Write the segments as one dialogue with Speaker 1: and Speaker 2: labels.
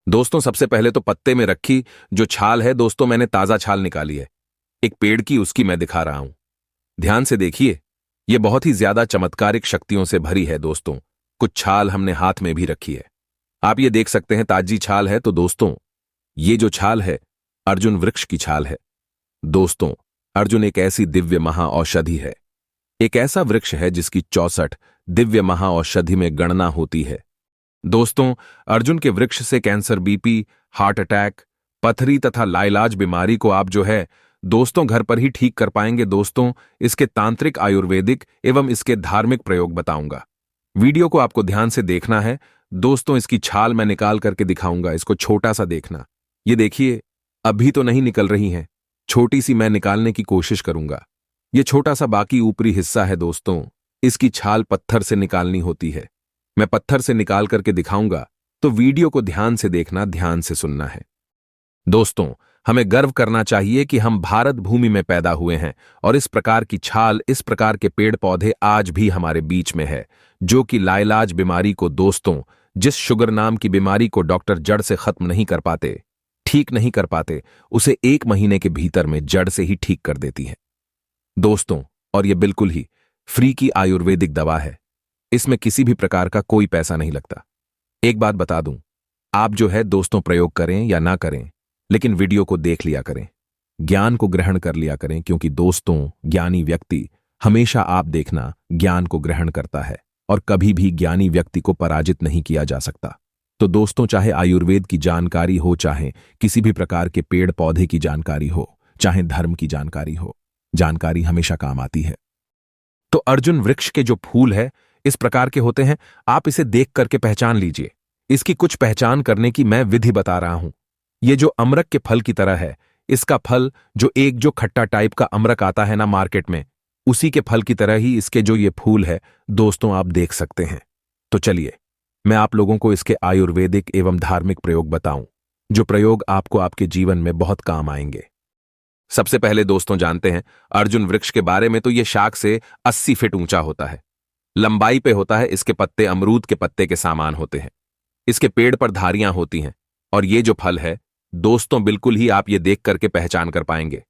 Speaker 1: दोस्तों सबसे पहले तो पत्ते में रखी जो छाल है दोस्तों, मैंने ताजा छाल निकाली है। एक पेड़ की, उसकी मैं दिखा रहा हूं। ध्यान से देखिए, यह बहुत ही ज्यादा चमत्कारिक शक्तियों से भरी है दोस्तों। कुछ छाल हमने हाथ में भी रखी है। आप ये देख सकते हैं, ताजी छाल है। तो दोस्तों, ये जो छाल है अर्जुन वृक्ष की छाल है। दोस्तों, अर्जुन एक ऐसी दिव्य महाऔषधि है। एक ऐसा वृक्ष है जिसकी 64 दिव्य महाऔषधि में गणना होती है। दोस्तों, अर्जुन के वृक्ष से कैंसर, बीपी, हार्ट अटैक, पथरी तथा लाइलाज बीमारी को आप जो है दोस्तों घर पर ही ठीक कर पाएंगे। दोस्तों, इसके तांत्रिक, आयुर्वेदिक एवं इसके धार्मिक प्रयोग बताऊंगा। वीडियो को आपको ध्यान से देखना है। दोस्तों, इसकी छाल मैं निकाल करके दिखाऊंगा। इसको छोटा सा देखना। ये देखिए, अभी तो नहीं निकल रही है। छोटी सी मैं निकालने की कोशिश करूंगा। ये छोटा सा बाकी ऊपरी हिस्सा है दोस्तों। इसकी छाल पत्थर से निकालनी होती है। मैं पत्थर से निकाल करके दिखाऊंगा, तो वीडियो को ध्यान से देखना, ध्यान से सुनना है। दोस्तों, हमें गर्व करना चाहिए कि हम भारत भूमि में पैदा हुए हैं और इस प्रकार की छाल, इस प्रकार के पेड़ पौधे आज भी हमारे बीच में है, जो कि लाइलाज बीमारी को दोस्तों, जिस शुगर नाम की बीमारी को डॉक्टर जड़ से खत्म नहीं कर पाते, ठीक नहीं कर पाते, उसे 1 महीने के भीतर में जड़ से ही ठीक कर देती है दोस्तों। और यह बिल्कुल ही फ्री की आयुर्वेदिक दवा है। इसमें किसी भी प्रकार का कोई पैसा नहीं लगता। एक बात बता दूं, आप जो है दोस्तों प्रयोग करें या ना करें, लेकिन वीडियो को देख लिया करें, ज्ञान को ग्रहण कर लिया करें, क्योंकि दोस्तों ज्ञानी व्यक्ति हमेशा, आप देखना, ज्ञान को ग्रहण करता है और कभी भी ज्ञानी व्यक्ति को पराजित नहीं किया जा सकता। तो दोस्तों, चाहे आयुर्वेद की जानकारी हो, चाहे किसी भी प्रकार के पेड़ पौधे की जानकारी हो, चाहे धर्म की जानकारी हो, जानकारी हमेशा काम आती है। तो अर्जुन वृक्ष के जो फूल है इस प्रकार के होते हैं। आप इसे देख करके पहचान लीजिए। इसकी कुछ पहचान करने की मैं विधि बता रहा हूं। ये जो अमरक के फल की तरह है, इसका फल जो खट्टा टाइप का अमरक आता है ना मार्केट में, उसी के फल की तरह ही इसके जो ये फूल है दोस्तों, आप देख सकते हैं। तो चलिए, मैं आप लोगों को इसके आयुर्वेदिक एवं धार्मिक प्रयोग बताऊं, जो प्रयोग आपको आपके जीवन में बहुत काम आएंगे। सबसे पहले दोस्तों जानते हैं अर्जुन वृक्ष के बारे में। तो ये शाख से 80 फीट ऊंचा होता है, लंबाई पे होता है। इसके पत्ते अमरूद के पत्ते के समान होते हैं। इसके पेड़ पर धारियां होती हैं और ये जो फल है दोस्तों, बिल्कुल ही आप ये देख करके पहचान कर पाएंगे।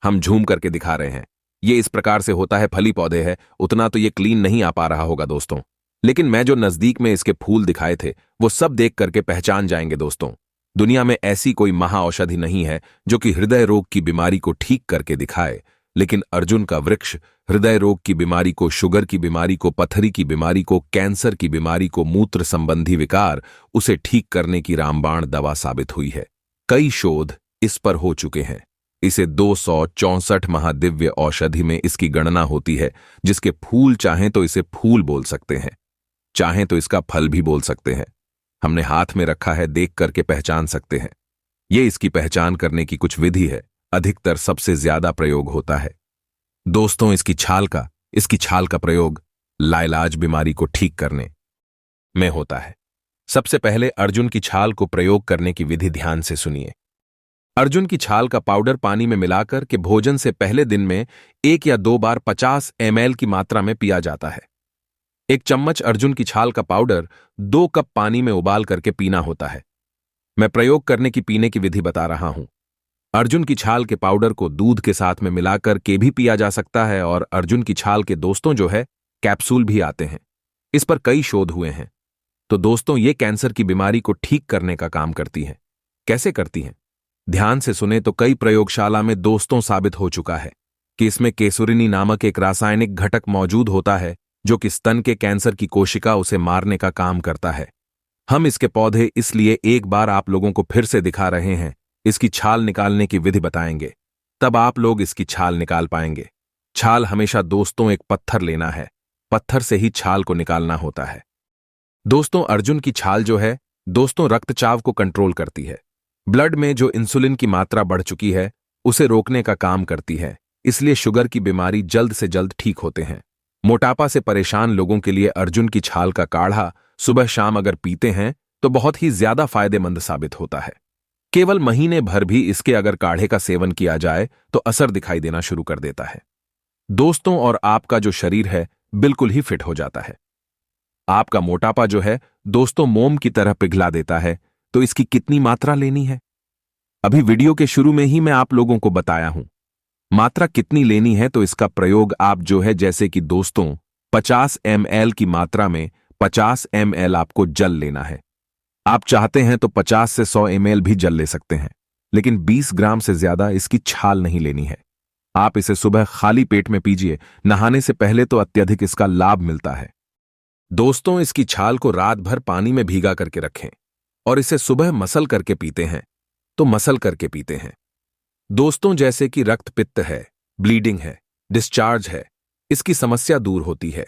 Speaker 1: हम झूम करके दिखा रहे हैं। ये इस प्रकार से होता है, फली पौधे है। उतना तो ये क्लीन नहीं आ पा रहा होगा दोस्तों, लेकिन मैं जो नजदीक में इसके फूल दिखाए थे वो सब देख करके पहचान जाएंगे दोस्तों। दुनिया में ऐसी कोई महाऔषधि नहीं है जो कि हृदय रोग की बीमारी को ठीक करके दिखाए, लेकिन अर्जुन का वृक्ष हृदय रोग की बीमारी को, शुगर की बीमारी को, पथरी की बीमारी को, कैंसर की बीमारी को, मूत्र संबंधी विकार, उसे ठीक करने की रामबाण दवा साबित हुई है। कई शोध इस पर हो चुके हैं। इसे 264 महादिव्य औषधि में इसकी गणना होती है, जिसके फूल चाहें तो इसे फूल बोल सकते हैं, चाहें तो इसका फल भी बोल सकते हैं। हमने हाथ में रखा है, देख करके पहचान सकते हैं। ये इसकी पहचान करने की कुछ विधि है। अधिकतर सबसे ज्यादा प्रयोग होता है दोस्तों इसकी छाल का प्रयोग लाइलाज बीमारी को ठीक करने में होता है। सबसे पहले अर्जुन की छाल को प्रयोग करने की विधि ध्यान से सुनिए। अर्जुन की छाल का पाउडर पानी में मिलाकर के भोजन से पहले दिन में 1 या 2 बार 50 ml की मात्रा में पिया जाता है। 1 चम्मच अर्जुन की छाल का पाउडर 2 कप पानी में उबाल करके पीना होता है। मैं प्रयोग करने की पीने की विधि बता रहा हूं। अर्जुन की छाल के पाउडर को दूध के साथ में मिलाकर के भी पिया जा सकता है, और अर्जुन की छाल के दोस्तों जो है कैप्सूल भी आते हैं। इस पर कई शोध हुए हैं। तो दोस्तों, ये कैंसर की बीमारी को ठीक करने का काम करती हैं। कैसे करती हैं? ध्यान से सुने तो कई प्रयोगशाला में दोस्तों साबित हो चुका है कि इसमें केसुरिनी नामक एक रासायनिक घटक मौजूद होता है, जो कि स्तन के कैंसर की कोशिका उसे मारने का काम करता है। हम इसके पौधे इसलिए एक बार आप लोगों को फिर से दिखा रहे हैं। इसकी छाल निकालने की विधि बताएंगे, तब आप लोग इसकी छाल निकाल पाएंगे। छाल हमेशा दोस्तों एक पत्थर लेना है, पत्थर से ही छाल को निकालना होता है। दोस्तों, अर्जुन की छाल जो है दोस्तों रक्तचाप को कंट्रोल करती है। ब्लड में जो इंसुलिन की मात्रा बढ़ चुकी है उसे रोकने का काम करती है, इसलिए शुगर की बीमारी जल्द से जल्द ठीक होते हैं। मोटापा से परेशान लोगों के लिए अर्जुन की छाल का काढ़ा सुबह शाम अगर पीते हैं तो बहुत ही ज्यादा फायदेमंद साबित होता है। केवल महीने भर भी इसके अगर काढ़े का सेवन किया जाए तो असर दिखाई देना शुरू कर देता है दोस्तों, और आपका जो शरीर है बिल्कुल ही फिट हो जाता है। आपका मोटापा जो है दोस्तों मोम की तरह पिघला देता है। तो इसकी कितनी मात्रा लेनी है? अभी वीडियो के शुरू में ही मैं आप लोगों को बताया हूं मात्रा कितनी लेनी है। तो इसका प्रयोग आप जो है जैसे कि दोस्तों 50 ml की मात्रा में 50 ml आपको जल लेना है। आप चाहते हैं तो 50 से 100 ml भी जल ले सकते हैं, लेकिन 20 ग्राम से ज्यादा इसकी छाल नहीं लेनी है। आप इसे सुबह खाली पेट में पीजिए, नहाने से पहले तो अत्यधिक इसका लाभ मिलता है। दोस्तों, इसकी छाल को रात भर पानी में भीगा करके रखें और इसे सुबह मसल करके पीते हैं तो मसल करके पीते हैं। दोस्तों, जैसे कि रक्त पित्त है, ब्लीडिंग है, डिस्चार्ज है, इसकी समस्या दूर होती है।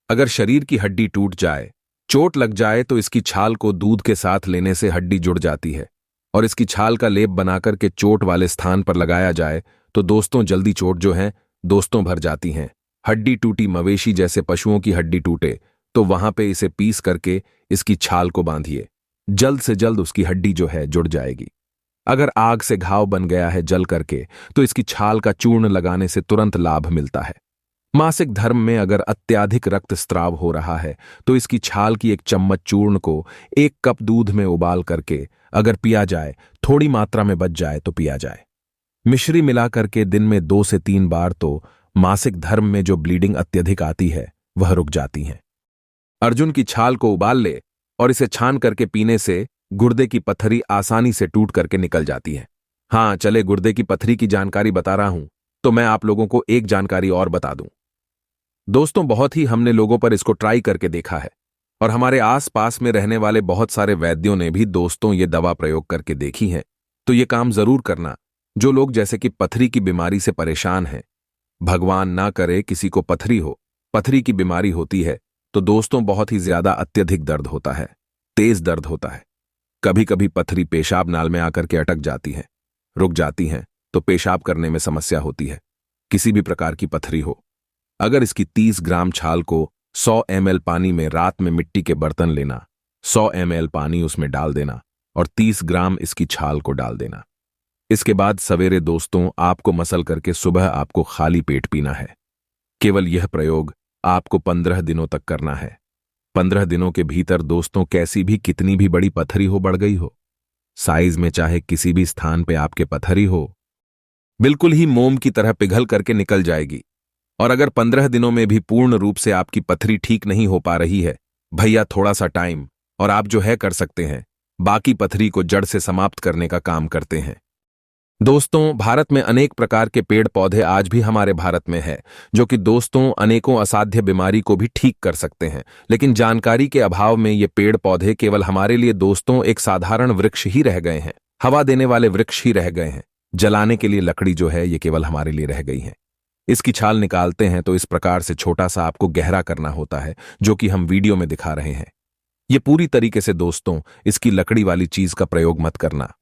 Speaker 1: अगर शरीर की हड्डी टूट जाए, चोट लग जाए तो इसकी छाल को दूध के साथ लेने से हड्डी जुड़ जाती है और इसकी छाल का लेप बनाकर के चोट वाले स्थान पर लगाया जाए तो दोस्तों जल्दी चोट जो है दोस्तों भर जाती हैं। हड्डी टूटी मवेशी जैसे पशुओं की हड्डी टूटे तो वहां पे इसे पीस करके इसकी छाल को बांधिए, जल्द से जल्द उसकी हड्डी जो है जुड़ जाएगी। अगर आग से घाव बन गया है जल करके तो इसकी छाल का चूर्ण लगाने से तुरंत लाभ मिलता है। मासिक धर्म में अगर अत्यधिक रक्तस्राव हो रहा है तो इसकी छाल की 1 चम्मच चूर्ण को 1 कप दूध में उबाल करके अगर पिया जाए, थोड़ी मात्रा में बच जाए तो पिया जाए। मिश्री मिला करके दिन में 2 से 3 बार तो मासिक धर्म में जो ब्लीडिंग अत्यधिक आती है वह रुक जाती है। अर्जुन की छाल को उबाल ले और इसे छान करके पीने से गुर्दे की पथरी आसानी से टूट करके निकल जाती है। हाँ, चले गुर्दे की पथरी की जानकारी बता रहा हूं तो मैं आप लोगों को एक जानकारी और बता दूं। दोस्तों, बहुत ही हमने लोगों पर इसको ट्राई करके देखा है और हमारे आसपास में रहने वाले बहुत सारे वैद्यों ने भी दोस्तों ये दवा प्रयोग करके देखी है। तो ये काम जरूर करना जो लोग जैसे कि पथरी की बीमारी से परेशान हैं। भगवान ना करे किसी को पथरी हो, पथरी की बीमारी होती है तो दोस्तों बहुत ही ज्यादा अत्यधिक दर्द होता है, तेज दर्द होता है। कभी कभी पथरी पेशाब नाल में आकर के अटक जाती है, रुक जाती हैं तो पेशाब करने में समस्या होती है। किसी भी प्रकार की पथरी हो, अगर इसकी 30 ग्राम छाल को 100 ml पानी में रात में मिट्टी के बर्तन लेना, 100 ml पानी उसमें डाल देना और 30 ग्राम इसकी छाल को डाल देना। इसके बाद सवेरे दोस्तों आपको मसल करके सुबह आपको खाली पेट पीना है। केवल यह प्रयोग आपको 15 दिनों तक करना है। 15 दिनों के भीतर दोस्तों कैसी भी कितनी भी बड़ी पथरी हो, बढ़ गई हो, साइज में चाहे किसी भी स्थान पे आपके पथरी हो, बिल्कुल ही मोम की तरह पिघल करके निकल जाएगी। और अगर 15 दिनों में भी पूर्ण रूप से आपकी पथरी ठीक नहीं हो पा रही है, भैया थोड़ा सा टाइम और आप जो है कर सकते हैं, बाकी पथरी को जड़ से समाप्त करने का काम करते हैं। दोस्तों, भारत में अनेक प्रकार के पेड़ पौधे आज भी हमारे भारत में है जो कि दोस्तों अनेकों असाध्य बीमारी को भी ठीक कर सकते हैं, लेकिन जानकारी के अभाव में ये पेड़ पौधे केवल हमारे लिए दोस्तों एक साधारण वृक्ष ही रह गए हैं, हवा देने वाले वृक्ष ही रह गए हैं। जलाने के लिए लकड़ी जो है ये केवल हमारे लिए रह गई है। इसकी छाल निकालते हैं तो इस प्रकार से छोटा सा आपको गहरा करना होता है जो कि हम वीडियो में दिखा रहे हैं। ये पूरी तरीके से दोस्तों इसकी लकड़ी वाली चीज का प्रयोग मत करना,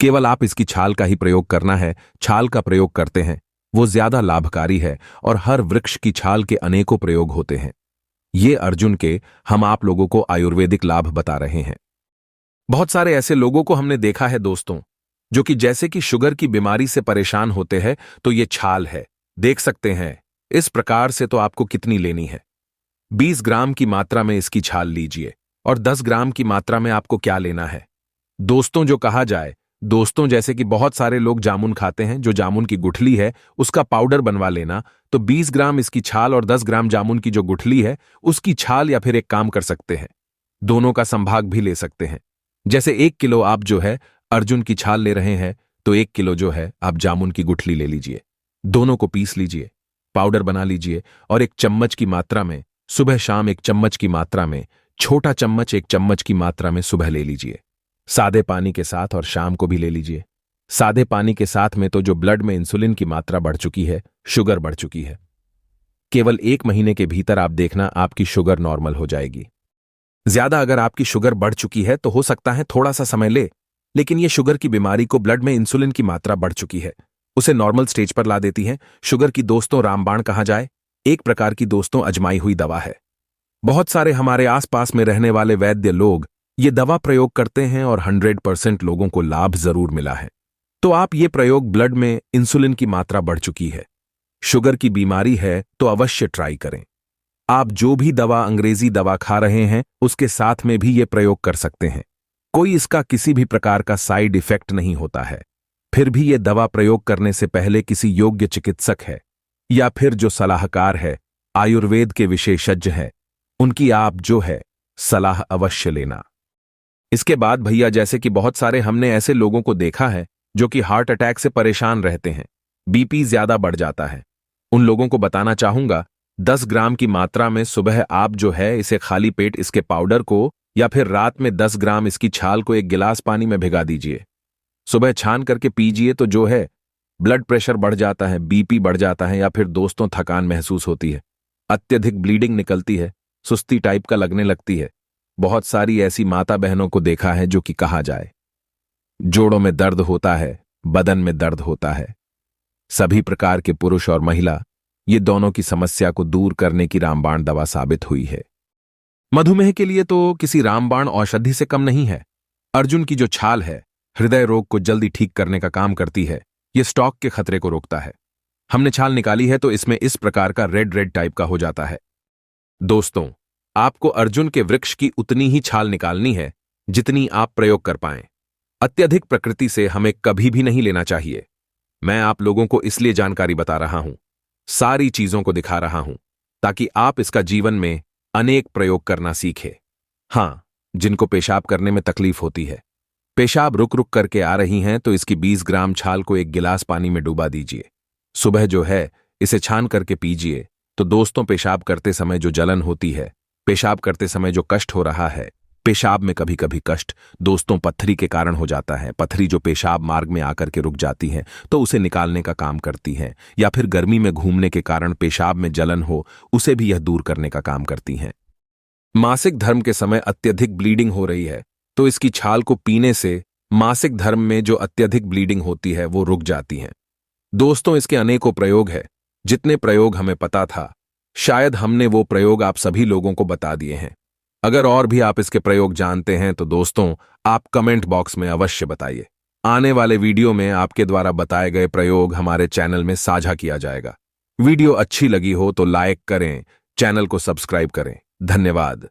Speaker 1: केवल आप इसकी छाल का ही प्रयोग करना है। छाल का प्रयोग करते हैं वो ज्यादा लाभकारी है और हर वृक्ष की छाल के अनेकों प्रयोग होते हैं। ये अर्जुन के हम आप लोगों को आयुर्वेदिक लाभ बता रहे हैं। बहुत सारे ऐसे लोगों को हमने देखा है दोस्तों जो कि जैसे कि शुगर की बीमारी से परेशान होते हैं तो ये छाल है, देख सकते हैं इस प्रकार से। तो आपको कितनी लेनी है? 20 ग्राम की मात्रा में इसकी छाल लीजिए और 10 ग्राम की मात्रा में आपको क्या लेना है दोस्तों, जो कहा जाए दोस्तों, जैसे कि बहुत सारे लोग जामुन खाते हैं, जो जामुन की गुठली है उसका पाउडर बनवा लेना। तो 20 ग्राम इसकी छाल और 10 ग्राम जामुन की जो गुठली है उसकी छाल, या फिर एक काम कर सकते हैं दोनों का संभाग भी ले सकते हैं। जैसे 1 किलो आप जो है अर्जुन की छाल ले रहे हैं तो 1 किलो जो है आप जामुन की गुठली ले लीजिए, दोनों को पीस लीजिए, पाउडर बना लीजिए और 1 चम्मच की मात्रा में सुबह शाम 1 चम्मच की मात्रा में, छोटा चम्मच 1 चम्मच की मात्रा में सुबह ले लीजिए, सादे पानी के साथ, और शाम को भी ले लीजिए। सादे पानी के साथ में तो जो ब्लड में इंसुलिन की मात्रा बढ़ चुकी है, शुगर बढ़ चुकी है, केवल 1 महीने के भीतर आप देखना आपकी शुगर नॉर्मल हो जाएगी। ज्यादा अगर आपकी शुगर बढ़ चुकी है तो हो सकता है थोड़ा सा समय ले, लेकिन ये शुगर की बीमारी को, ब्लड में इंसुलिन की मात्रा बढ़ चुकी है, उसे नॉर्मल स्टेज पर ला देती है। शुगर की दोस्तों रामबाण कहा जाए, एक प्रकार की दोस्तों अजमाई हुई दवा है। बहुत सारे हमारे आसपास में रहने वाले वैद्य लोग ये दवा प्रयोग करते हैं और 100% लोगों को लाभ जरूर मिला है। तो आप ये प्रयोग, ब्लड में इंसुलिन की मात्रा बढ़ चुकी है, शुगर की बीमारी है तो अवश्य ट्राई करें। आप जो भी दवा, अंग्रेजी दवा खा रहे हैं उसके साथ में भी ये प्रयोग कर सकते हैं। कोई इसका किसी भी प्रकार का साइड इफेक्ट नहीं होता है। फिर भी ये दवा प्रयोग करने से पहले किसी योग्य चिकित्सक है या फिर जो सलाहकार है, आयुर्वेद के विशेषज्ञ हैं, उनकी आप जो है सलाह अवश्य लेना। इसके बाद भैया, जैसे कि बहुत सारे हमने ऐसे लोगों को देखा है जो कि हार्ट अटैक से परेशान रहते हैं, बीपी ज्यादा बढ़ जाता है। उन लोगों को बताना चाहूंगा 10 ग्राम की मात्रा में सुबह आप जो है इसे खाली पेट इसके पाउडर को या फिर रात में 10 ग्राम इसकी छाल को एक गिलास पानी में भिगा दीजिए। सुबह छान करके पीजिए तो जो है ब्लड प्रेशर बढ़ जाता है, बीपी बढ़ जाता है, या फिर दोस्तों थकान महसूस होती है, अत्यधिक ब्लीडिंग निकलती है, सुस्ती टाइप का लगने लगती है। बहुत सारी ऐसी माता बहनों को देखा है जो कि कहा जाए जोड़ों में दर्द होता है, बदन में दर्द होता है। सभी प्रकार के पुरुष और महिला ये दोनों की समस्या को दूर करने की रामबाण दवा साबित हुई है। मधुमेह के लिए तो किसी रामबाण औषधि से कम नहीं है। अर्जुन की जो छाल है हृदय रोग को जल्दी ठीक करने का काम करती है, ये स्ट्रोक के खतरे को रोकता है। हमने छाल निकाली है तो इसमें इस प्रकार का रेड रेड टाइप का हो जाता है। दोस्तों, आपको अर्जुन के वृक्ष की उतनी ही छाल निकालनी है जितनी आप प्रयोग कर पाएं। अत्यधिक प्रकृति से हमें कभी भी नहीं लेना चाहिए। मैं आप लोगों को इसलिए जानकारी बता रहा हूं, सारी चीजों को दिखा रहा हूं, ताकि आप इसका जीवन में अनेक प्रयोग करना सीखें। हां, जिनको पेशाब करने में तकलीफ होती है, पेशाब रुक रुक करके आ रही हैं, तो इसकी 20 ग्राम छाल को एक गिलास पानी में डुबा दीजिए। सुबह जो है इसे छान करके पीजिए। तो दोस्तों, पेशाब करते समय जो जलन होती है, पेशाब करते समय जो कष्ट हो रहा है, पेशाब में कभी कभी कष्ट दोस्तों पत्थरी के कारण हो जाता है। पत्थरी जो पेशाब मार्ग में आकर के रुक जाती है तो उसे निकालने का काम करती है, या फिर गर्मी में घूमने के कारण पेशाब में जलन हो, उसे भी यह दूर करने का काम करती हैं। मासिक धर्म के समय अत्यधिक ब्लीडिंग हो रही है तो इसकी छाल को पीने से मासिक धर्म में जो अत्यधिक ब्लीडिंग होती है वो रुक जाती है। दोस्तों, इसके अनेकों प्रयोग है। जितने प्रयोग हमें पता था, शायद हमने वो प्रयोग आप सभी लोगों को बता दिए हैं। अगर और भी आप इसके प्रयोग जानते हैं तो दोस्तों आप कमेंट बॉक्स में अवश्य बताइए। आने वाले वीडियो में आपके द्वारा बताए गए प्रयोग हमारे चैनल में साझा किया जाएगा। वीडियो अच्छी लगी हो तो लाइक करें, चैनल को सब्सक्राइब करें। धन्यवाद।